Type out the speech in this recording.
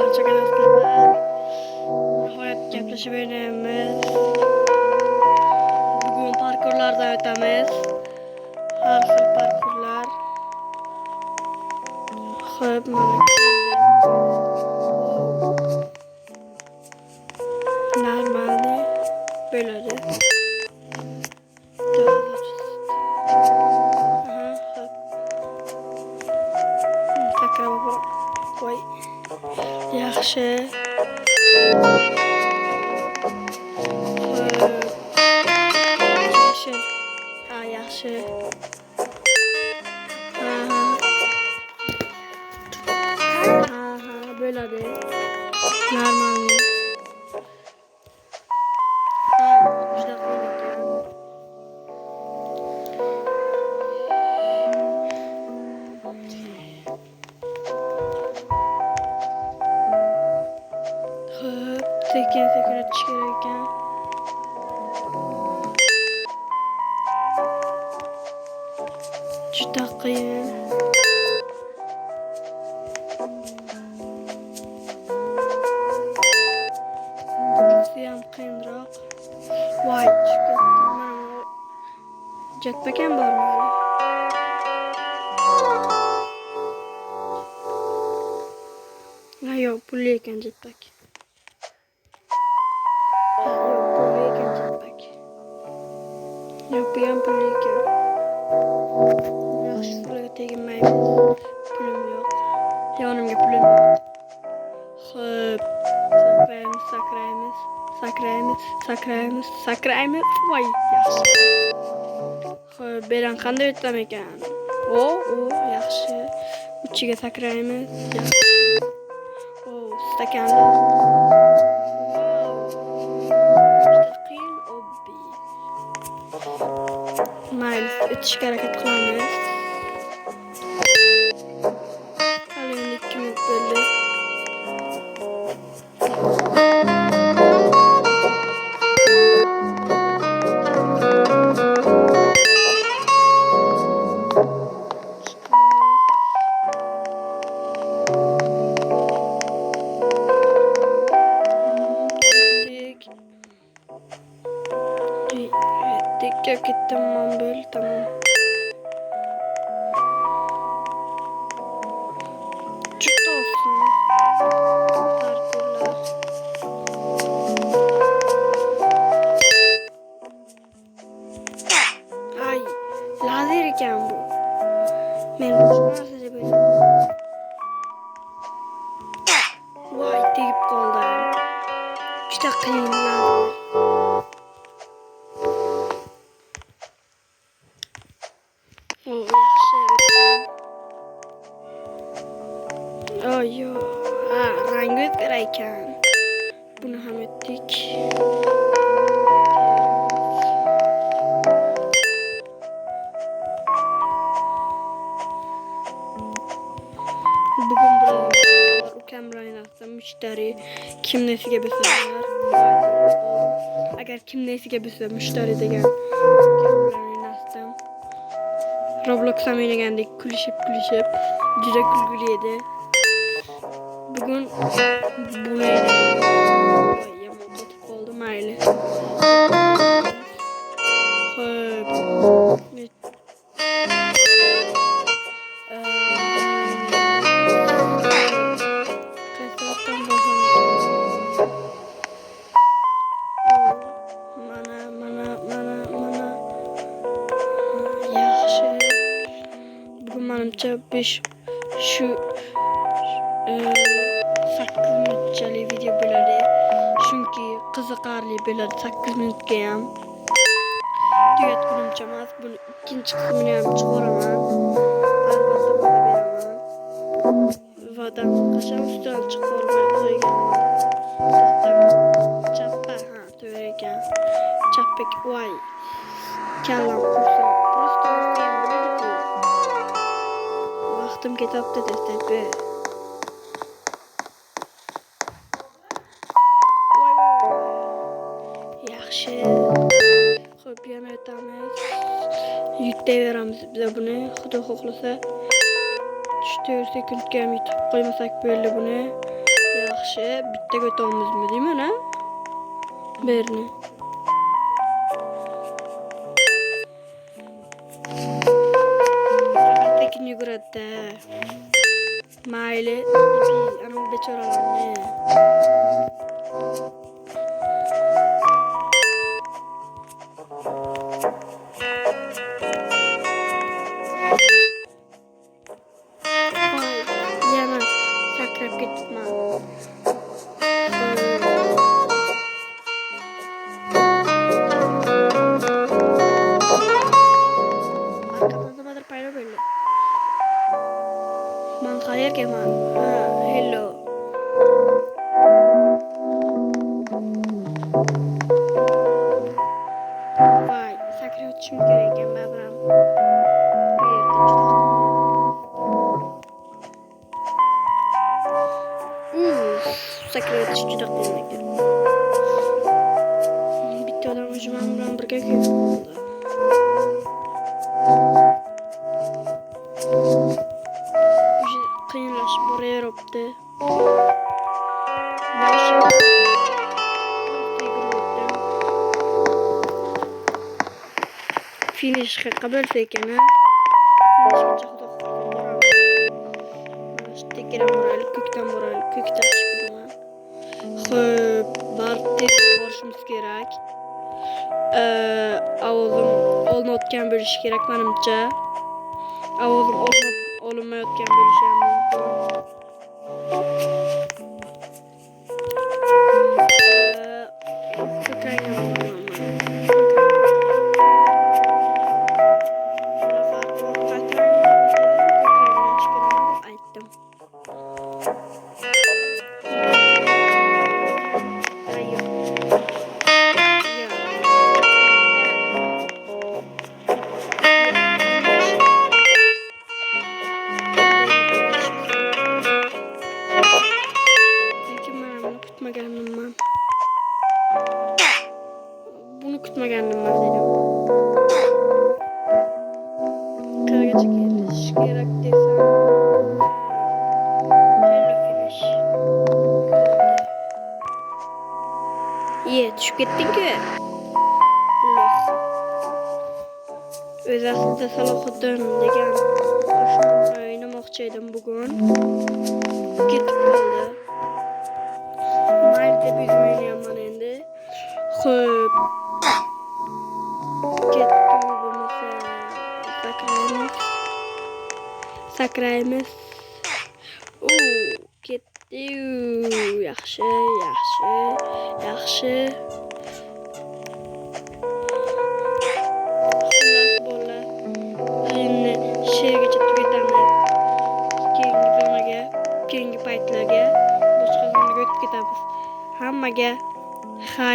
barcha dostlar. Nihoyat gaplashib bugun parkurlardan o'tamiz. Har xil parkurlar. Xo'p, mana normalniy bo'ladi. Takror qo'y. Yaxshi. Yaxshi. Bo'ladi. Normalniy. Juda qiyin ekan. Xo'p, sekin o'tish kerak ekan. Juda qiyin. Ham qiyinroq. Voy, jetpack ham bormi hali? Yo'q, pulli ekan jetpack. Yo'q, pulli ekan jetpack. Yo'q, bu ham pulli ekan. Yaxshi, ularga teginmaymiz. Pulim yo'q. Yonimga pulim yo'q. Xo'p, sakraymiz. Voy, yaxshi. Xo'p, beran qanday o'tam ekan? Yaxshi. Uchiga sakraymiz. Yaxshi. Stakanli. Juda qiyin, obbi. Mayli, o'tishga harakat qilamiz. Hali 2 minut bo'ldi. Tamam, böyle tamam. Ciddi olsun. Parkurlar. Ay, lazer ekan bu. Men sadece böyle. Vay, tegib qoldim. Juda qiyin lazer. Yaxshi. Rangi o'zgarar ekan. Buni ham o'tdik. Bugun bilan ukam bilan o'ynasam, mushtari kim nesiga bo'lsalar. Agar kim nesiga bo'lsa, mushtari degan ukam bilan o'ynasam. Roblox ham o'ynagandik, kulishib juda kulgili edi. Bugun buni yomon qotib qoldi, mayli. Xo'p. Manimcha 5 shu 8 minutchalik video bo'ladi. Chunki qiziqarli bo'ladi 8 minutga ham. Tugatgunimcha emas, buni ikkinchi qismini ham chiqaraman. Albatta bana beraman. Va'dam qachon ustidan chiqarmay qo'yganman. Chappa, to'g'ri ekan. Chappek, voy. Kallam qursin. Prosta o'ynayman bo'ladi-ku. Vaqtim ketyapti desakmi? Yaxshi. Xo'p, yana o'tamiz. Yutaveramiz biz buni. Xudo xohlasa 4 sekundga ham yutib qo'ymasak bo'ldi buni. Yaxshi. yaxshi. Bitta ko'tamizmi deymi ana? Berni. Tekin yuguradi. Mayli, ana bu bechoralarni. Voy, yana sakrab ketibman. Arkamdan nimadir paydo bo'ldi. Men qayergaman? Ha, hello. Voy, sakrab o'tishim kerak ekan baribir. Bu yerda juda sakrab o'tish juda qiyin ekan. Bitta odam hujum bilan birga keldi. Qiyinlashib boraveribdi. Finishga qabul ekan, ha? Finishgacha xudo boramiz. Tekran boraylik, ko'kdan boraylik, ko'kdan chiqaman. Xo'p, baribir borishimiz kerak. Ovozim olinayotgan bo'lishi kerak menimcha. Ovozim olinmayotgan bo'lishi ham mumkin. Bunu kutmagandim ben dedim. Qaragacha kelish kerak desam. Hello finish. Tushib ketding-ku. Loh. O'z aslida Salohiddin degan qo'shni o'ynamoqchi edim bugun. Ketib qoldi. Mayli deb o'ynayapman endi. Xo'p. Sakraymiz. Ketdi. Yaxshi. Xullas bolalar. Endi she'rgacha tugatamiz. Keyingi zonaga, keyingi paytlarga boshqa zonaga o'tib ketamiz. Hammaga